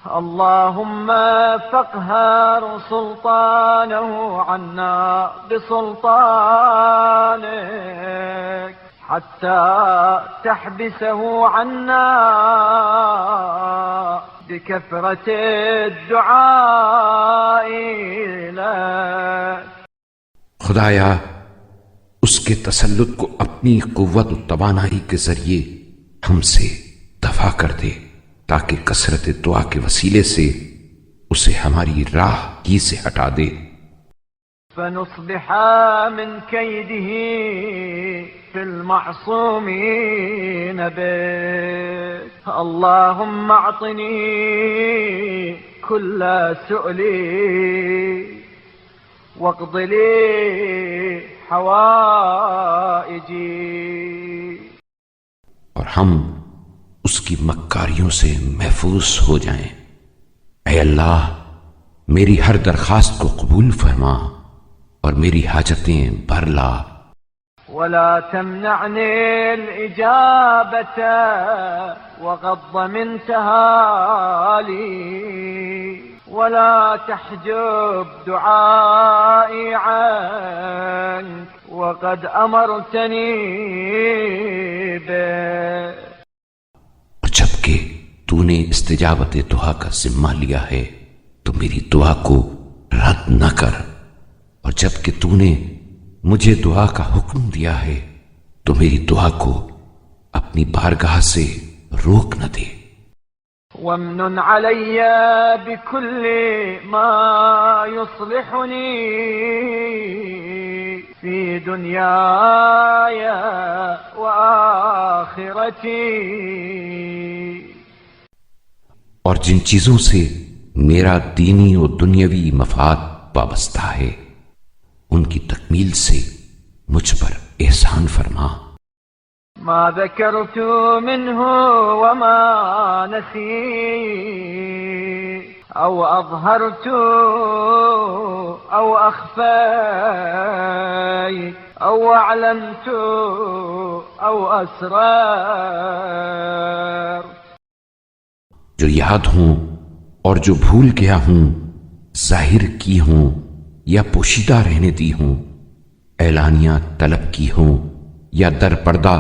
اللهم فاقهر سلطانه عنا بسلطانك حتى تحبسه عنا بكثرة الدعاء لك. خدایا اس کے تسلط کو اپنی قوت و توانائی کے ذریعے ہم سے دفع کر دے تاکہ کثرت دعا کے وسیلے سے اسے ہماری راہ ہی سے ہٹا دے. فنصبح من كيده في المعصومين بك. اللهم اعطني كل سؤلي واقض لي حوائجي. اور ہم اس کی مکاریوں سے محفوظ ہو جائیں. اے اللہ میری ہر درخواست کو قبول فرما اور میری حاجتیں بھر لا. ولا تمنعني الإجابة وغض من تهالي ولا تحجب دعائي عنك وقد أمرتني به. جبکہ تو نے استجابت دعا کا ذمہ لیا ہے تو میری دعا کو رد نہ کر، اور جبکہ تو نے مجھے دعا کا حکم دیا ہے تو میری دعا کو اپنی بارگاہ سے روک نہ دے. وامنن علي بكل ما يصلحني في دنياي وآخرتي. اور جن چیزوں سے میرا دینی و دنیاوی مفاد وابستہ ہے ان کی تکمیل سے مجھ پر احسان فرما. ما ذكرت منه وما نسيت أو أظهرت أو أخفيت أو أعلنت أو أسررت. جو یاد ہوں اور جو بھول گیا ہوں، ظاہر کی ہوں یا پوشیدہ رہنے دی ہوں، اعلانیہ طلب کی ہوں یا در پردہ